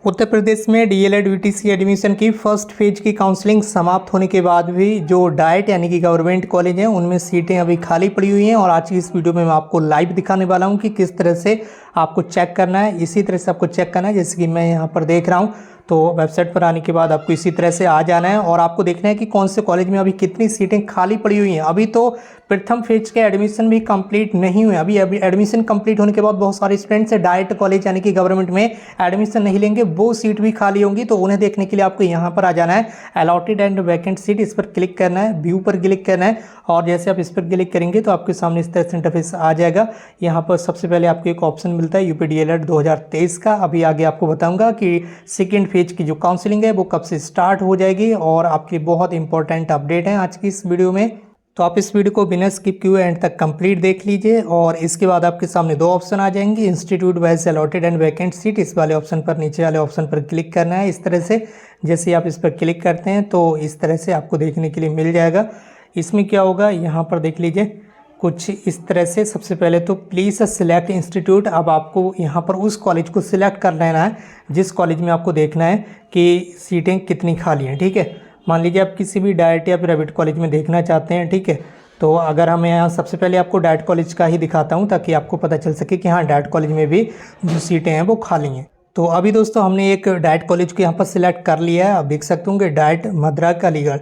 उत्तर प्रदेश में DElEd VTC admission की first phase की काउंसलिंग समाप्त होने के बाद भी जो डाइट यानी कि गवर्नमेंट कॉलेज हैं उनमें सीटें अभी खाली पड़ी हुई हैं। और आज की इस वीडियो में मैं आपको लाइव दिखाने वाला हूं कि किस तरह से आपको चेक करना है। इसी तरह से आपको चेक करना है जैसे कि मैं यहां पर देख रहा हूं। तो वेबसाइट पर आने के बाद आपको इसी तरह से आ जाना है और आपको देखना है कि कौन से कॉलेज में अभी कितनी सीटें खाली पड़ी हुई हैं। अभी तो प्रथम फेज के एडमिशन भी कंप्लीट नहीं हुए। अभी एडमिशन कंप्लीट होने के बाद बहुत सारे स्टूडेंट्स डाइट कॉलेज यानी कि गवर्नमेंट में एडमिशन नहीं लेंगे, वो सीट भी खाली होंगी। तो उन्हें देखने के लिए आपको यहाँ पर आ जाना है, अलॉटेड एंड वैकेंट सीट, इस पर क्लिक करना है, व्यू पर क्लिक करना है। और जैसे आप इस पर क्लिक करेंगे तो आपके सामने इस तरह से इंटरफेस आ जाएगा। यहाँ पर सबसे पहले आपको एक ऑप्शन मिलता है यूपी डीएलएड 2023 का। अभी आगे आपको बताऊंगा कि सेकेंड फेज की जो काउंसलिंग है वो कब से स्टार्ट हो जाएगी और आपके बहुत इंपॉर्टेंट अपडेट है आज की इस वीडियो में। तो आप इस वीडियो को बिना स्किप किए एंड तक कंप्लीट देख लीजिए। और इसके बाद आपके सामने दो ऑप्शन आ जाएंगे, institute wise allotted and vacant seat, इस वाले ऑप्शन पर, नीचे वाले ऑप्शन पर क्लिक करना है। इस तरह से जैसे आप इस पर क्लिक करते हैं तो इस तरह से आपको देखने के लिए मिल जाएगा। इसमें क्या होगा यहाँ पर देख लीजिए कुछ इस तरह से। सबसे पहले तो प्लीज़ सेलेक्ट इंस्टीट्यूट। अब आपको यहाँ पर उस कॉलेज को सिलेक्ट कर लेना है जिस कॉलेज में आपको देखना है कि सीटें कितनी खाली हैं। ठीक है, मान लीजिए आप किसी भी डाइट या प्राइवेट कॉलेज में देखना चाहते हैं। ठीक है, तो अगर हम यहाँ सबसे पहले आपको डाइट कॉलेज का ही दिखाता हूँ ताकि आपको पता चल सके कि हाँ डाइट कॉलेज में भी जो सीटें हैं वो खाली हैं। तो अभी दोस्तों हमने एक डाइट कॉलेज को यहाँ पर सिलेक्ट कर लिया है। आप देख सकते होंगे डाइट मद्रास अलीगढ़।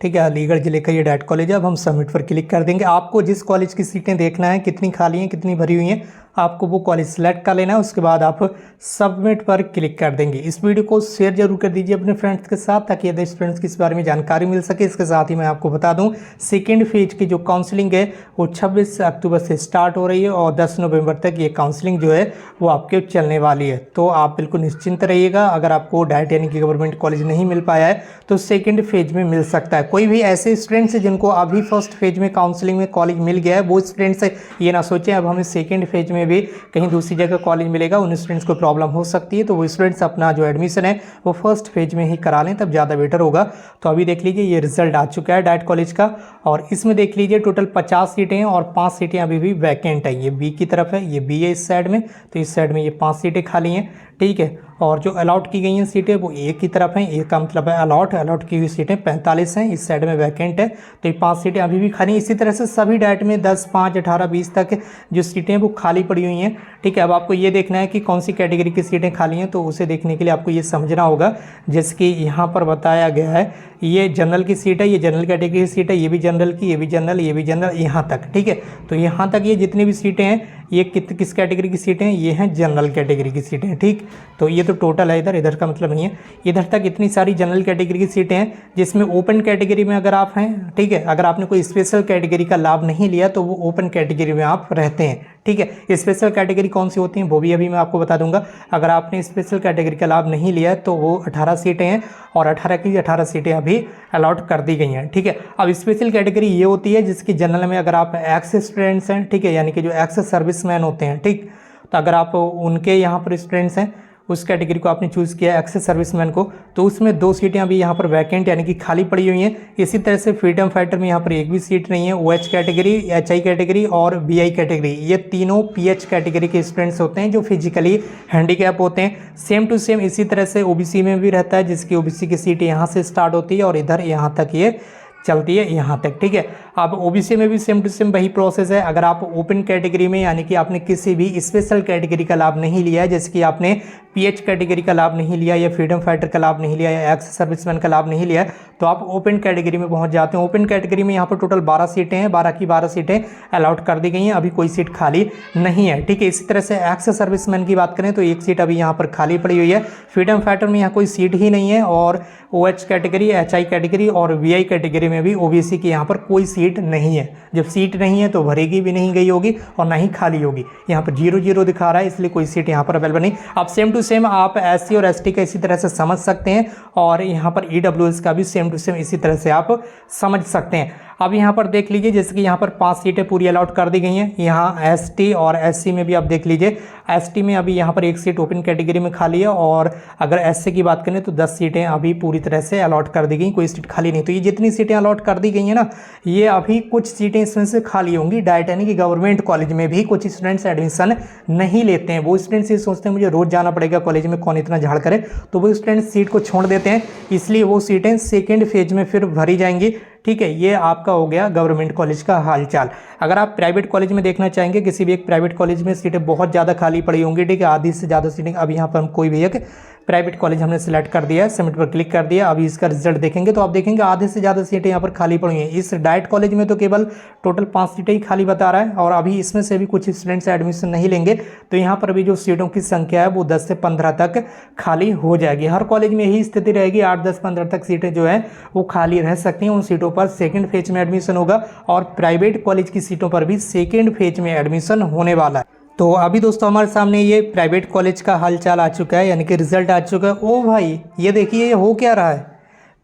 ठीक है, अलीगढ़ जिले का ये डाइट कॉलेज है। अब हम सबमिट पर क्लिक कर देंगे। आपको जिस कॉलेज की सीटें देखना है कितनी खाली हैं कितनी भरी हुई हैं, आपको वो कॉलेज सेलेक्ट कर लेना है। उसके बाद आप सबमिट पर क्लिक कर देंगे। इस वीडियो को शेयर जरूर कर दीजिए अपने फ्रेंड्स के साथ ताकि अदर फ्रेंड्स की इस बारे में जानकारी मिल सके। इसके साथ ही मैं आपको बता दूं सेकेंड फेज की जो काउंसलिंग है वो 26 अक्टूबर से स्टार्ट हो रही है और 10 नवंबर तक ये काउंसलिंग जो है वो आपके चलने वाली है। तो आप बिल्कुल निश्चिंत रहिएगा। अगर आपको डाइट यानी कि गवर्नमेंट कॉलेज नहीं मिल पाया है तो सेकेंड फेज में मिल सकता है। कोई भी ऐसे स्टूडेंट्स जिनको अभी फर्स्ट फेज में काउंसलिंग में कॉलेज मिल गया है वो स्टूडेंट्स ये ना सोचें अब हमें सेकेंड फेज में भी कहीं दूसरी जगह कॉलेज मिलेगा, उन स्टूडेंट्स को प्रॉब्लम हो सकती है। तो वो स्टूडेंट्स अपना जो एडमिशन है वो फर्स्ट फेज में ही करा लें, तब ज़्यादा बेटर होगा। तो अभी देख लीजिए ये रिजल्ट आ चुका है डाइट कॉलेज का और इसमें देख लीजिए टोटल 50 सीटें हैं और 5 सीटें अभी भी वैकेंट है। ये बी की तरफ है, ये बी है इस साइड में, तो इस साइड में ये 5 सीटें खाली हैं। ठीक है, और जो अलॉट की गई हैं सीटें वो ए की तरफ हैं, ए का मतलब है अलॉट की हुई सीटें 45 हैं, इस साइड में वैकेंट है। तो ये 5 सीटें अभी भी खाली हैं। इसी तरह से सभी डाइट में 10, 5, 18, 20 तक जो सीटें हैं वो खाली पड़ी हुई हैं। ठीक है, अब आपको ये देखना है कि कौन सी कैटेगरी की सीटें खाली हैं, तो उसे देखने के लिए आपको ये समझना होगा। जैसे कि यहाँ पर बताया गया है ये जनरल की सीट है, ये जनरल कैटेगरी की सीट है, ये भी जनरल की, ये भी जनरल, ये भी जनरल, यहाँ तक। ठीक है, तो यहाँ तक ये जितनी भी सीटें हैं ये किस कैटेगरी की सीटें हैं, ये हैं जनरल कैटेगरी की सीटें। ठीक, तो ये तो टोटल है, इधर का मतलब नहीं है। इधर तक इतनी सारी जनरल कैटेगरी की सीटें हैं जिसमें ओपन कैटेगरी में अगर आप हैं, ठीक है, अगर आपने कोई स्पेशल कैटेगरी का लाभ नहीं लिया तो वो ओपन कैटेगरी में आप रहते हैं। ठीक है, स्पेशल कैटेगरी कौन सी होती हैं वो भी अभी मैं आपको बता दूंगा। अगर आपने स्पेशल कैटेगरी का लाभ नहीं लिया है तो वो 18 सीटें हैं और 18 की 18 सीटें अभी अलॉट कर दी गई हैं। ठीक है, अब स्पेशल कैटेगरी ये होती है जिसकी जनरल में अगर आप एक्स स्टूडेंट्स हैं, ठीक है, यानी कि जो एक्स सर्विसमैन होते हैं, ठीक, तो अगर आप उनके यहाँ पर स्टूडेंट्स हैं, उस कैटेगरी को आपने चूज़ किया है एक्सेस सर्विसमैन को, तो उसमें 2 सीटें अभी यहाँ पर वैकेंट यानी कि खाली पड़ी हुई हैं। इसी तरह से फ्रीडम फाइटर में यहाँ पर एक भी सीट नहीं है। OH कैटेगरी, HI कैटेगरी और BI कैटेगरी, ये तीनों PH कैटेगरी के स्टूडेंट्स होते हैं जो फिजिकली हैंडीकैप होते हैं। सेम टू सेम इसी तरह से OBC में भी रहता है जिसकी OBC की सीट यहाँ से स्टार्ट होती है और इधर यहाँ तक ये चलती है यहाँ तक। ठीक है, अब OBC में भी सेम टू सेम वही प्रोसेस है। अगर आप ओपन कैटेगरी में यानी कि आपने किसी भी स्पेशल कैटेगरी का लाभ नहीं लिया है, जैसे कि आपने PH कैटेगरी का लाभ नहीं लिया या फ्रीडम फाइटर का लाभ नहीं लिया या एक्स सर्विसमैन का लाभ नहीं लिया है, तो आप ओपन कैटेगरी में पहुंच जाते हैं। ओपन कैटेगरी में यहाँ पर टोटल 12 सीटें हैं, 12 की 12 सीटें अलॉट कर दी गई हैं, अभी कोई सीट खाली नहीं है। ठीक है, इसी तरह से एक्स सर्विसमैन की बात करें तो एक सीट अभी यहाँ पर खाली पड़ी हुई है। फ्रीडम फाइटर में यहाँ कोई सीट ही नहीं है और OH कैटेगरी, HI कैटेगरी और VI कैटेगरी में भी OBC की यहाँ पर कोई सीट नहीं है। जब सीट नहीं है तो भरेगी भी नहीं गई होगी और ना ही खाली होगी। यहाँ पर 0-0 दिखा रहा है, इसलिए कोई सीट यहाँ पर अवेलेबल नहीं। अब सेम टू सेम आप SC और ST का इसी तरह से समझ सकते हैं और यहाँ पर EWS का भी सेम टू सेम इसी तरह से आप समझ सकते हैं। अब यहाँ पर देख लीजिए जैसे कि यहाँ पर 5 सीटें पूरी अलॉट कर दी गई हैं। यहाँ ST और SC में भी आप देख लीजिए एसटी में अभी यहाँ पर 1 सीट ओपन कैटेगरी में खाली है, और अगर एससी की बात करें तो 10 सीटें अभी पूरी तरह से अलॉट कर दी गई, कोई सीट खाली नहीं। तो ये जितनी सीटें अलॉट कर दी गई हैं ना, ये अभी कुछ सीटें इसमें से खाली होंगी डाइट यानी कि गवर्नमेंट कॉलेज में भी कुछ स्टूडेंट्स एडमिशन नहीं लेते हैं। वो स्टूडेंट्स ये सोचते हैं मुझे रोज़ जाना पड़ेगा कॉलेज में, कौन इतना झाड़ करे, तो वो स्टूडेंट्स सीट को छोड़ देते हैं, इसलिए वो सीटें सेकेंड फेज में फिर भरी जाएंगी। ठीक है, ये आपका हो गया गवर्नमेंट कॉलेज का हालचाल। अगर आप प्राइवेट कॉलेज में देखना चाहेंगे, किसी भी एक प्राइवेट कॉलेज में सीटें बहुत ज़्यादा खाली पड़ी होंगी, ठीक है, आधी से ज़्यादा सीटें। अब यहाँ पर हम कोई भी एक प्राइवेट कॉलेज हमने सेलेक्ट कर दिया है, सबमिट पर क्लिक कर दिया। अभी इसका रिजल्ट देखेंगे तो आप देखेंगे आधे से ज़्यादा सीटें यहाँ पर खाली पड़ी हैं। इस डाइट कॉलेज में तो केवल टोटल 5 सीटें ही खाली बता रहा है, और अभी इसमें से भी कुछ स्टूडेंट्स एडमिशन नहीं लेंगे, तो यहाँ पर भी जो सीटों की संख्या है वो 10 से 15 तक खाली हो जाएगी। हर कॉलेज में यही स्थिति रहेगी, 8, 10, 15 तक सीटें जो है वो खाली रह सकती हैं। उन सीटों पर सेकेंड फेज में एडमिशन होगा, और प्राइवेट कॉलेज की सीटों पर भी सेकेंड फेज में एडमिशन होने वाला है। तो अभी दोस्तों हमारे सामने ये प्राइवेट कॉलेज का हालचाल आ चुका है, यानी कि रिजल्ट आ चुका है। ओ भाई, ये देखिए ये हो क्या रहा है,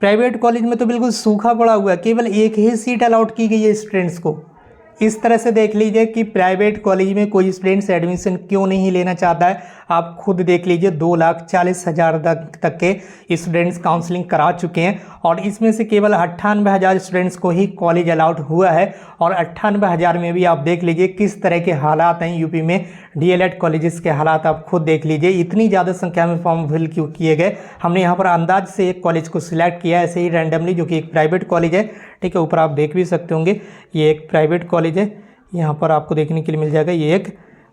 प्राइवेट कॉलेज में तो बिल्कुल सूखा पड़ा हुआ है, केवल 1 ही सीट अलॉट की गई है स्टूडेंट्स को। इस तरह से देख लीजिए कि प्राइवेट कॉलेज में कोई स्टूडेंट्स एडमिशन क्यों नहीं लेना चाहता है। आप खुद देख लीजिए 2,40,000 तक के स्टूडेंट्स काउंसलिंग करा चुके हैं, और इसमें से केवल 98,000 स्टूडेंट्स को ही कॉलेज अलाउड हुआ है। और 98,000 में भी आप देख लीजिए किस तरह के हालात हैं यूपी में। डीएलएड कॉलेजेस के हालात आप खुद देख लीजिए, इतनी ज़्यादा संख्या में फॉर्म फिल क्यों किए गए। हमने यहाँ पर अंदाज से एक कॉलेज को सिलेक्ट किया ऐसे ही रैंडमली, जो कि एक प्राइवेट कॉलेज है। ठीक है, ऊपर आप देख भी सकते होंगे, ये एक प्राइवेट कॉलेज है, यहाँ पर आपको देखने के लिए मिल जाएगा, ये एक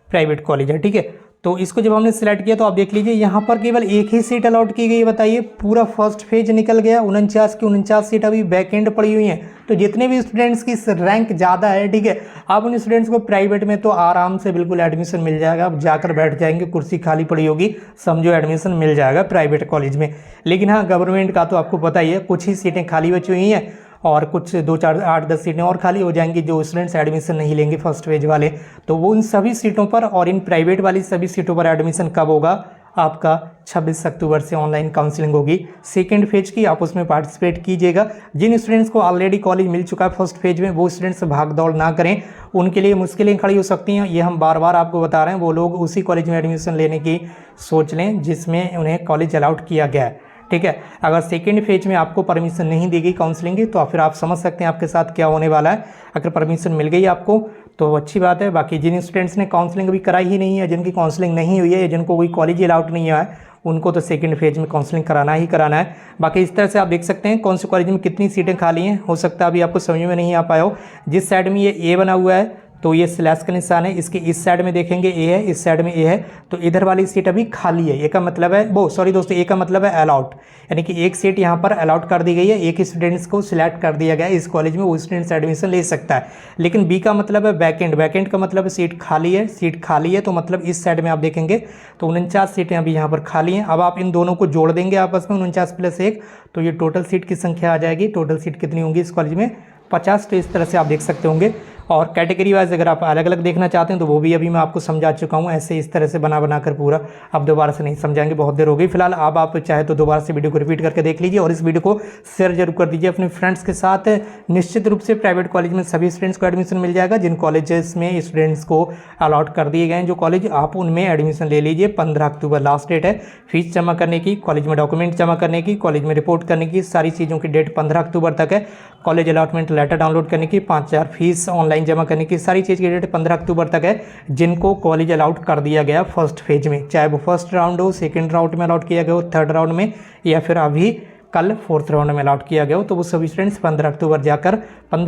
प्राइवेट कॉलेज है। ठीक है, तो इसको जब हमने सेलेक्ट किया तो आप देख लीजिए यहाँ पर केवल 1 ही सीट अलॉट की गई। बताइए, पूरा फर्स्ट फेज निकल गया, 49 की 49 सीट अभी बैकेंड पड़ी हुई हैं। तो जितने भी स्टूडेंट्स की रैंक ज़्यादा है, ठीक है, अब उन स्टूडेंट्स को प्राइवेट में तो आराम से बिल्कुल एडमिशन मिल जाएगा। अब जाकर बैठ जाएंगे, कुर्सी खाली पड़ी होगी, समझो एडमिशन मिल जाएगा प्राइवेट कॉलेज में। लेकिन हाँ, गवर्नमेंट का तो आपको पता ही है, कुछ ही सीटें खाली बची हुई हैं, और कुछ 2, 4, 8, 10 सीटें और खाली हो जाएंगी जो स्टूडेंट्स एडमिशन नहीं लेंगे फर्स्ट फेज वाले। तो वो उन सभी सीटों पर और इन प्राइवेट वाली सभी सीटों पर एडमिशन कब होगा? आपका 26 अक्टूबर से ऑनलाइन काउंसलिंग होगी सेकेंड फेज की, आप उसमें पार्टिसिपेट कीजिएगा। जिन स्टूडेंट्स को ऑलरेडी कॉलेज मिल चुका है फर्स्ट फेज में, वो स्टूडेंट्स भाग दौड़ ना करें, उनके लिए मुश्किलें खड़ी हो सकती हैं। ये हम बार बार आपको बता रहे हैं। वो लोग उसी कॉलेज में एडमिशन लेने की सोच लें जिसमें उन्हें कॉलेज अलाउड किया गया है। ठीक है, अगर सेकेंड फेज में आपको परमिशन नहीं दी गई काउंसलिंग की, तो फिर आप समझ सकते हैं आपके साथ क्या होने वाला है। अगर परमिशन मिल गई आपको तो अच्छी बात है। बाकी जिन स्टूडेंट्स ने काउंसलिंग अभी कराई ही नहीं है, जिनकी काउंसलिंग नहीं हुई है, या जिनको कोई कॉलेज ही अलाउड नहीं है, उनको तो सेकंड फेज में काउंसलिंग कराना ही कराना है। बाकी इस तरह से आप देख सकते हैं कौन से कॉलेज में कितनी सीटें खाली हैं। हो सकता है अभी आपको समझ में नहीं आ पाया हो। जिस साइड में ये ए बना हुआ है तो ये स्लैश का निशान है, इसके इस साइड में देखेंगे ए है, इस साइड में ए है, तो इधर वाली सीट अभी खाली है। ए का मतलब है दोस्तों, ए का मतलब है अलाउड, यानी कि एक सीट यहाँ पर अलाउड कर दी गई है, एक स्टूडेंट्स को सिलेक्ट कर दिया गया है इस कॉलेज में, वो स्टूडेंट्स एडमिशन ले सकता है। लेकिन बी का मतलब है वैकेंट, वैकेंट का मतलब है सीट खाली है, सीट खाली है तो मतलब इस साइड में आप देखेंगे तो 49 सीटें अभी यहाँ पर खाली हैं। अब आप इन दोनों को जोड़ देंगे आपस में 49 + 1, तो ये टोटल सीट की संख्या आ जाएगी। टोटल सीट कितनी होंगी इस कॉलेज में? 50। तो इस तरह से आप देख सकते होंगे। और कैटेगरी वाइज अगर आप अलग अलग देखना चाहते हैं तो वो भी अभी मैं आपको समझा चुका हूँ, ऐसे इस तरह से बना कर पूरा। अब दोबारा से नहीं समझाएंगे, बहुत देर हो गई। फिलहाल अब आप चाहे तो दोबारा से वीडियो को रिपीट करके देख लीजिए, और इस वीडियो को शेयर जरूर कर दीजिए अपने फ्रेंड्स के साथ। निश्चित रूप से प्राइवेट कॉलेज में सभी स्टूडेंट्स को एडमिशन मिल जाएगा। जिन कॉलेजेस में स्टूडेंट्स को अलॉट कर दिए गए हैं जो कॉलेज, आप उनमें एडमिशन ले लीजिए। 15 अक्टूबर लास्ट डेट है फीस जमा करने की, कॉलेज में डॉक्यूमेंट जमा करने की, कॉलेज में रिपोर्ट करने की, सारी चीज़ों की डेट 15 अक्टूबर तक है। कॉलेज अलॉटमेंट लेटर डाउनलोड करने की, 5,000 फीस ऑनलाइन जमा करने की, सारी चीज़ की डेट 15 अक्टूबर तक है। जिनको कॉलेज अलाउट कर दिया गया फर्स्ट फेज में, चाहे वो फर्स्ट राउंड हो, सेकंड राउंड में अलाउट किया गया हो, थर्ड राउंड में, या फिर अभी कल फोर्थ राउंड में अलाउट किया गया हो, तो वो सभी स्टूडेंट्स 15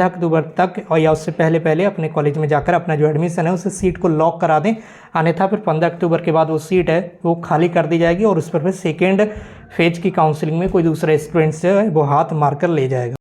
अक्टूबर तक और या उससे पहले अपने कॉलेज में जाकर अपना जो एडमिशन है उस सीट को लॉक करा दें। अन्यथा फिर 15 अक्टूबर के बाद वो सीट है वो खाली कर दी जाएगी, और उस पर फिर सेकेंड फेज की काउंसलिंग में कोई दूसरा स्टूडेंट्स जो है वो हाथ मारकर ले जाएगा।